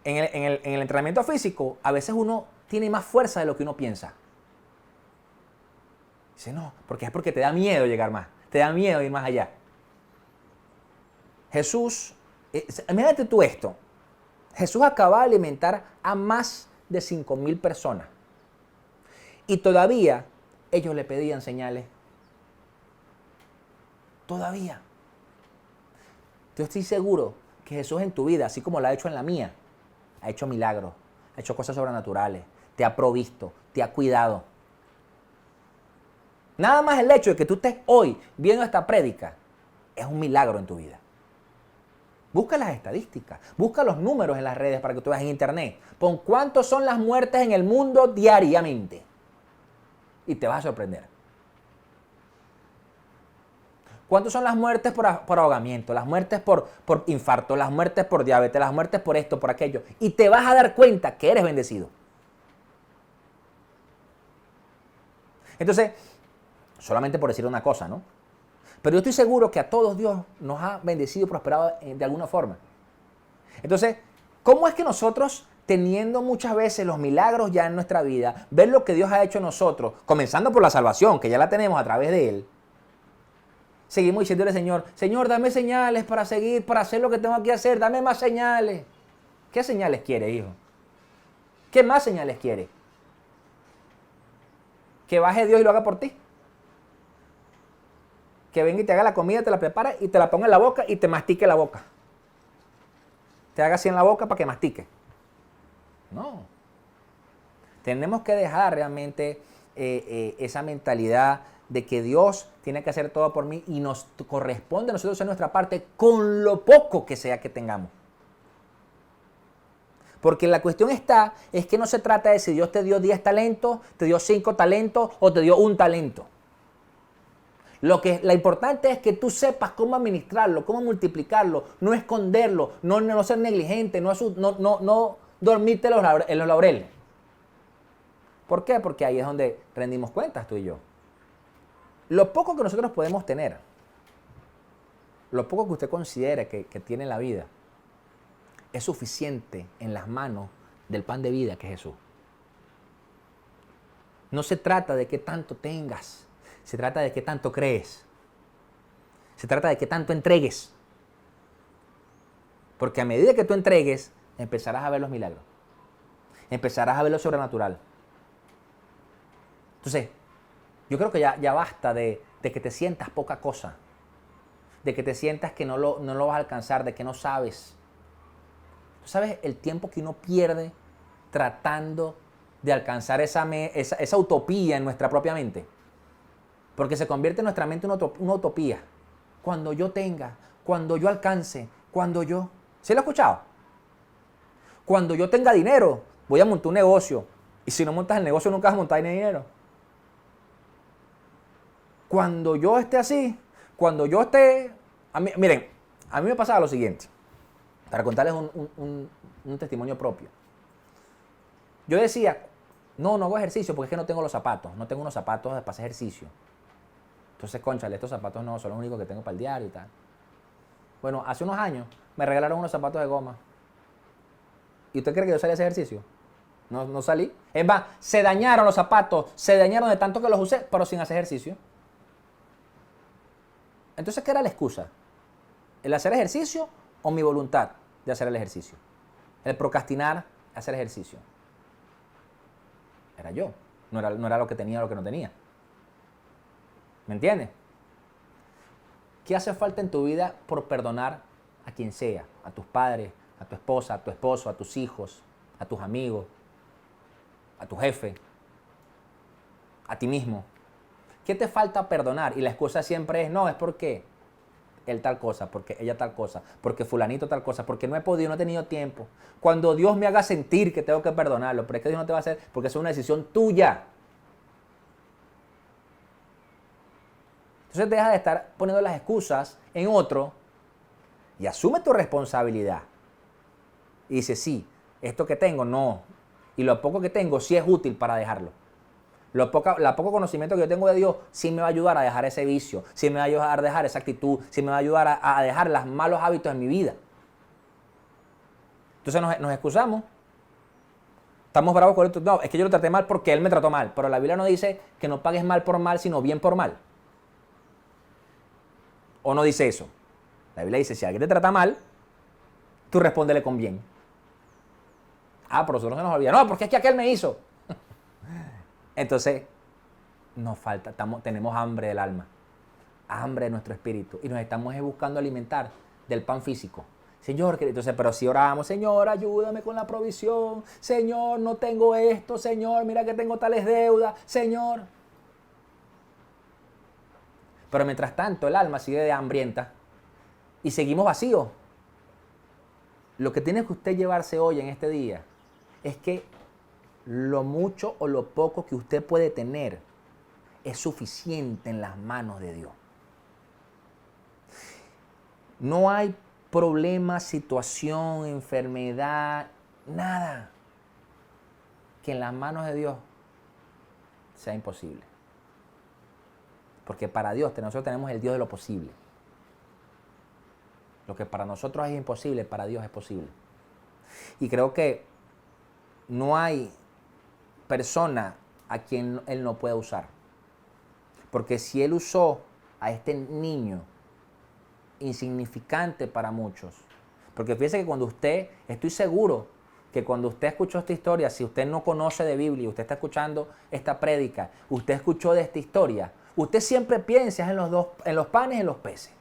en el entrenamiento físico, a veces uno tiene más fuerza de lo que uno piensa. Dice, no, porque te da miedo llegar más, te da miedo ir más allá. Jesús, mírate tú esto, Jesús acaba de alimentar a más de 5,000 personas y todavía ellos le pedían señales. Todavía. Yo estoy seguro que Jesús en tu vida, así como lo ha hecho en la mía, ha hecho milagros, ha hecho cosas sobrenaturales, te ha provisto, te ha cuidado. Nada más el hecho de que tú estés hoy viendo esta prédica es un milagro en tu vida. Busca las estadísticas, busca los números en las redes para que tú veas en internet. Pon cuántos son las muertes en el mundo diariamente. Y te vas a sorprender. ¿Cuántos son las muertes por ahogamiento, las muertes por infarto, las muertes por diabetes, las muertes por esto, por aquello? Y te vas a dar cuenta que eres bendecido. Entonces, solamente por decir una cosa, ¿no? Pero yo estoy seguro que a todos Dios nos ha bendecido y prosperado de alguna forma. Entonces, ¿cómo es que nosotros, teniendo muchas veces los milagros ya en nuestra vida, ver lo que Dios ha hecho en nosotros, comenzando por la salvación, que ya la tenemos a través de Él, seguimos diciéndole, Señor, Señor, dame señales para seguir, para hacer lo que tengo que hacer, dame más señales? ¿Qué señales quiere, hijo? ¿Qué más señales quiere? ¿Que baje Dios y lo haga por ti? Que venga y te haga la comida, te la prepara y te la ponga en la boca y te mastique la boca. Te haga así en la boca para que mastique. No. Tenemos que dejar realmente esa mentalidad de que Dios tiene que hacer todo por mí y nos corresponde a nosotros hacer nuestra parte con lo poco que sea que tengamos. Porque la cuestión es que no se trata de si Dios te dio 10 talentos, te dio 5 talentos o te dio 1 talento. La importante es que tú sepas cómo administrarlo, cómo multiplicarlo, no esconderlo, no ser negligente, no dormirte en los laureles. ¿Por qué? Porque ahí es donde rendimos cuentas tú y yo. Lo poco que nosotros podemos tener, lo poco que usted considere que tiene en la vida, es suficiente en las manos del pan de vida que es Jesús. No se trata de qué tanto tengas. Se trata de qué tanto crees. Se trata de qué tanto entregues. Porque a medida que tú entregues, empezarás a ver los milagros. Empezarás a ver lo sobrenatural. Entonces, yo creo que ya basta de que te sientas poca cosa. De que te sientas que no lo vas a alcanzar, de que no sabes. ¿Tú sabes el tiempo que uno pierde tratando de alcanzar esa utopía en nuestra propia mente? Porque se convierte en nuestra mente una utopía. Cuando yo tenga, cuando yo alcance, cuando yo... ¿Sí lo has escuchado? Cuando yo tenga dinero, voy a montar un negocio. Y si no montas el negocio, nunca vas a montar ni dinero. Cuando yo esté así, cuando yo esté... Miren, a mí me pasaba lo siguiente. Para contarles un testimonio propio. Yo decía, no hago ejercicio porque es que no tengo los zapatos. No tengo unos zapatos para hacer ejercicio. Entonces, cónchale, estos zapatos no son los únicos que tengo para el diario y tal. Bueno, hace unos años me regalaron unos zapatos de goma. ¿Y usted cree que yo salí a hacer ejercicio? No salí. Es más, se dañaron los zapatos, se dañaron de tanto que los usé, pero sin hacer ejercicio. Entonces, ¿qué era la excusa? ¿El hacer ejercicio o mi voluntad de hacer el ejercicio? El procrastinar hacer ejercicio. Era yo. No era lo que tenía o lo que no tenía. ¿Me entiendes? ¿Qué hace falta en tu vida por perdonar a quien sea? A tus padres, a tu esposa, a tu esposo, a tus hijos, a tus amigos, a tu jefe, a ti mismo. ¿Qué te falta perdonar? Y la excusa siempre es, no, es porque él tal cosa, porque ella tal cosa, porque fulanito tal cosa, porque no he podido, no he tenido tiempo. Cuando Dios me haga sentir que tengo que perdonarlo, pero es que Dios no te va a hacer, porque es una decisión tuya. Entonces deja de estar poniendo las excusas en otro y asume tu responsabilidad. Y dice, sí, esto que tengo, no. Y lo poco que tengo, sí es útil para dejarlo. La poco conocimiento que yo tengo de Dios sí me va a ayudar a dejar ese vicio, sí me va a ayudar a dejar esa actitud, sí me va a ayudar a dejar los malos hábitos en mi vida. Entonces nos excusamos, estamos bravos con esto. No, es que yo lo traté mal porque él me trató mal, pero la Biblia no dice que no pagues mal por mal, sino bien por mal. ¿O no dice eso? La Biblia dice, si alguien te trata mal, tú respóndele con bien. Ah, pero nosotros no se nos olvida. No, porque es que aquel me hizo. Entonces, nos falta, tenemos hambre del alma, hambre de nuestro espíritu, y nos estamos buscando alimentar del pan físico. Señor, entonces, pero si oramos, Señor, ayúdame con la provisión, Señor, no tengo esto, Señor, mira que tengo tales deudas, Señor. Pero mientras tanto, el alma sigue de hambrienta y seguimos vacíos. Lo que tiene que usted llevarse hoy en este día es que lo mucho o lo poco que usted puede tener es suficiente en las manos de Dios. No hay problema, situación, enfermedad, nada que en las manos de Dios sea imposible. Porque para Dios, nosotros tenemos el Dios de lo posible. Lo que para nosotros es imposible, para Dios es posible. Y creo que no hay persona a quien Él no pueda usar. Porque si Él usó a este niño insignificante para muchos, porque fíjese que cuando usted, estoy seguro que cuando usted escuchó esta historia, si usted no conoce de Biblia, usted está escuchando esta prédica, usted escuchó de esta historia, usted siempre piensa en los panes y en los peces.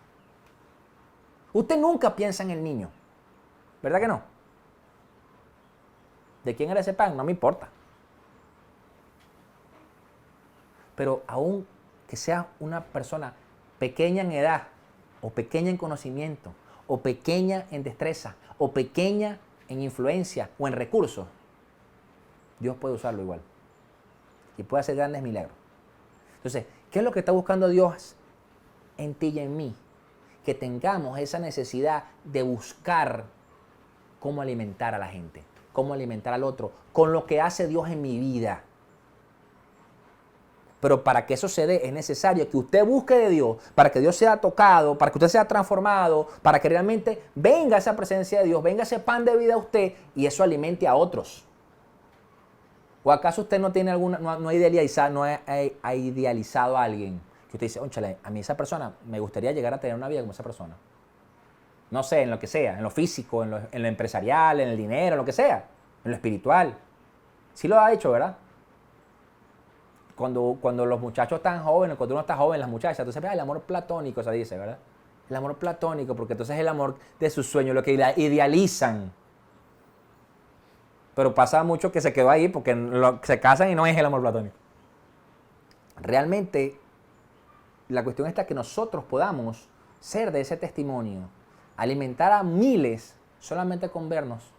Usted nunca piensa en el niño, ¿verdad que no? ¿De quién era ese pan? No me importa. Pero aún que sea una persona pequeña en edad, o pequeña en conocimiento, o pequeña en destreza, o pequeña en influencia, o en recursos, Dios puede usarlo igual. Y puede hacer grandes milagros. Entonces, ¿qué es lo que está buscando Dios en ti y en mí? Que tengamos esa necesidad de buscar cómo alimentar a la gente, cómo alimentar al otro, con lo que hace Dios en mi vida. Pero para que eso se dé es necesario que usted busque de Dios, para que Dios sea tocado, para que usted sea transformado, para que realmente venga esa presencia de Dios, venga ese pan de vida a usted y eso alimente a otros. ¿O acaso usted no tiene no ha idealizado a alguien que usted dice, ónchale, a mí esa persona me gustaría llegar a tener una vida como esa persona? No sé, en lo que sea, en lo físico, en lo empresarial, en el dinero, en lo que sea, en lo espiritual. Sí lo ha hecho, ¿verdad? Cuando los muchachos están jóvenes, cuando uno está joven, las muchachas, entonces el amor platónico se dice, ¿verdad? El amor platónico, porque entonces es el amor de sus sueños, lo que idealizan. Pero pasa mucho que se quedó ahí porque se casan y no es el amor platónico. Realmente, la cuestión está que nosotros podamos ser de ese testimonio, alimentar a miles solamente con vernos,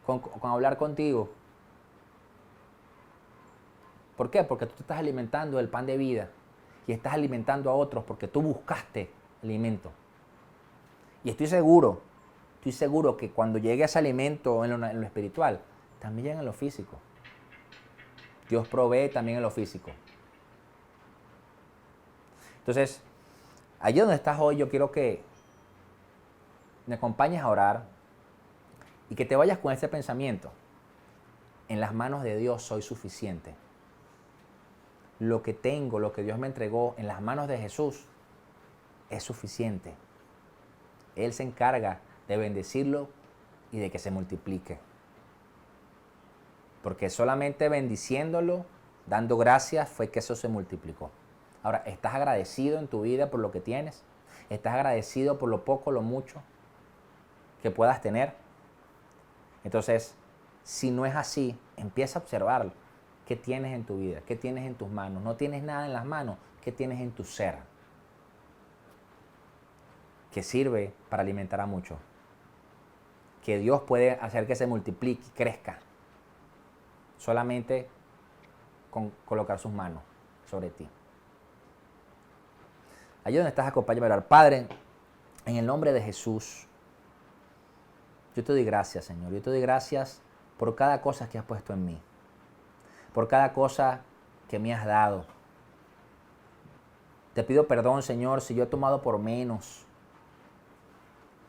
con hablar contigo. ¿Por qué? Porque tú te estás alimentando del pan de vida y estás alimentando a otros porque tú buscaste alimento. Y estoy seguro que cuando llegue ese alimento en lo espiritual, también llega en lo físico. Dios provee también en lo físico. Entonces, allí donde estás hoy, yo quiero que me acompañes a orar y que te vayas con ese pensamiento. En las manos de Dios soy suficiente. Lo que tengo, lo que Dios me entregó en las manos de Jesús es suficiente. Él se encarga de bendecirlo y de que se multiplique. Porque solamente bendiciéndolo, dando gracias, fue que eso se multiplicó. Ahora, ¿estás agradecido en tu vida por lo que tienes? ¿Estás agradecido por lo poco, lo mucho que puedas tener? Entonces, si no es así, empieza a observarlo. ¿Qué tienes en tu vida? ¿Qué tienes en tus manos? ¿No tienes nada en las manos? ¿Qué tienes en tu ser? Que sirve para alimentar a muchos. Que Dios puede hacer que se multiplique y crezca. Solamente con colocar sus manos sobre ti. Allí donde estás, acompáñame a orar. Padre, en el nombre de Jesús, yo te doy gracias, Señor. Yo te doy gracias por cada cosa que has puesto en mí. Por cada cosa que me has dado. Te pido perdón, Señor, si yo he tomado por menos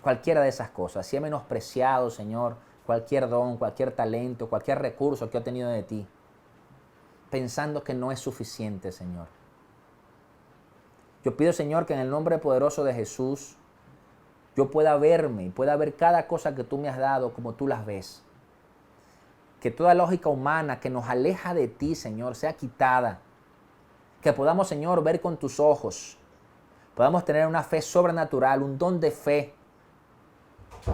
cualquiera de esas cosas. Si he menospreciado, Señor, cualquier don, cualquier talento, cualquier recurso que he tenido de ti. Pensando que no es suficiente, Señor. Yo pido, Señor, que en el nombre poderoso de Jesús, yo pueda verme y pueda ver cada cosa que tú me has dado como tú las ves. Que toda lógica humana que nos aleja de ti, Señor, sea quitada. Que podamos, Señor, ver con tus ojos. Podamos tener una fe sobrenatural, un don de fe.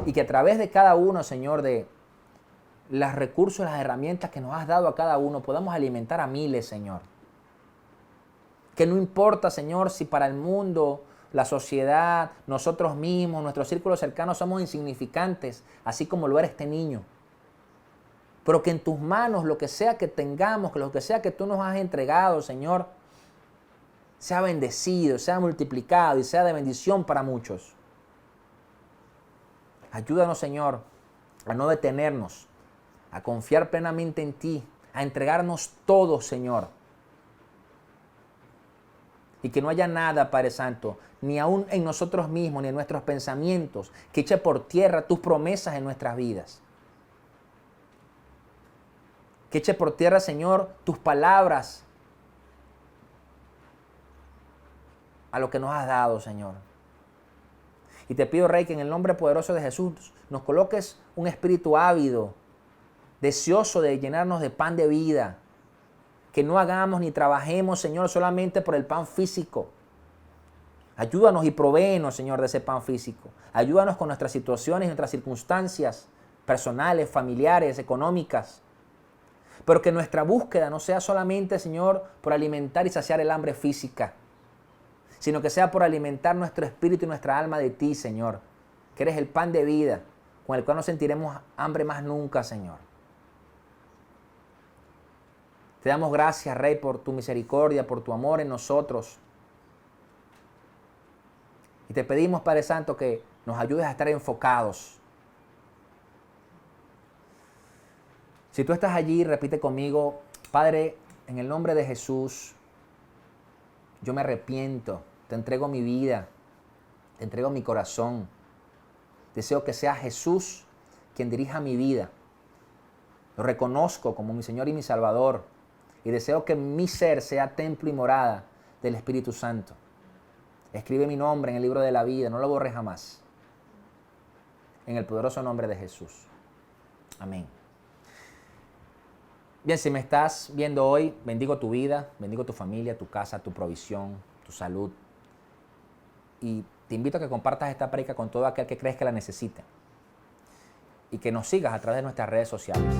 Y que a través de cada uno, Señor, de los recursos, las herramientas que nos has dado a cada uno, podamos alimentar a miles, Señor. Que no importa, Señor, si para el mundo, la sociedad, nosotros mismos, nuestros círculos cercanos somos insignificantes, así como lo era este niño. Pero que en tus manos, lo que sea que tengamos, que lo que sea que tú nos has entregado, Señor, sea bendecido, sea multiplicado y sea de bendición para muchos. Ayúdanos, Señor, a no detenernos, a confiar plenamente en ti, a entregarnos todo, Señor. Y que no haya nada, Padre Santo, ni aún en nosotros mismos, ni en nuestros pensamientos, que eche por tierra tus promesas en nuestras vidas. Que eche por tierra, Señor, tus palabras a lo que nos has dado, Señor. Y te pido, Rey, que en el nombre poderoso de Jesús nos coloques un espíritu ávido, deseoso de llenarnos de pan de vida. Que no hagamos ni trabajemos, Señor, solamente por el pan físico. Ayúdanos y provéenos, Señor, de ese pan físico. Ayúdanos con nuestras situaciones, nuestras circunstancias personales, familiares, económicas. Pero que nuestra búsqueda no sea solamente, Señor, por alimentar y saciar el hambre física, sino que sea por alimentar nuestro espíritu y nuestra alma de ti, Señor, que eres el pan de vida, con el cual no sentiremos hambre más nunca, Señor. Te damos gracias, Rey, por tu misericordia, por tu amor en nosotros. Y te pedimos, Padre Santo, que nos ayudes a estar enfocados. Si tú estás allí, repite conmigo: Padre, en el nombre de Jesús, yo me arrepiento, te entrego mi vida, te entrego mi corazón. Deseo que sea Jesús quien dirija mi vida. Lo reconozco como mi Señor y mi Salvador. Y deseo que mi ser sea templo y morada del Espíritu Santo. Escribe mi nombre en el libro de la vida, no lo borres jamás. En el poderoso nombre de Jesús. Amén. Bien, si me estás viendo hoy, bendigo tu vida, bendigo tu familia, tu casa, tu provisión, tu salud. Y te invito a que compartas esta prédica con todo aquel que crees que la necesite. Y que nos sigas a través de nuestras redes sociales.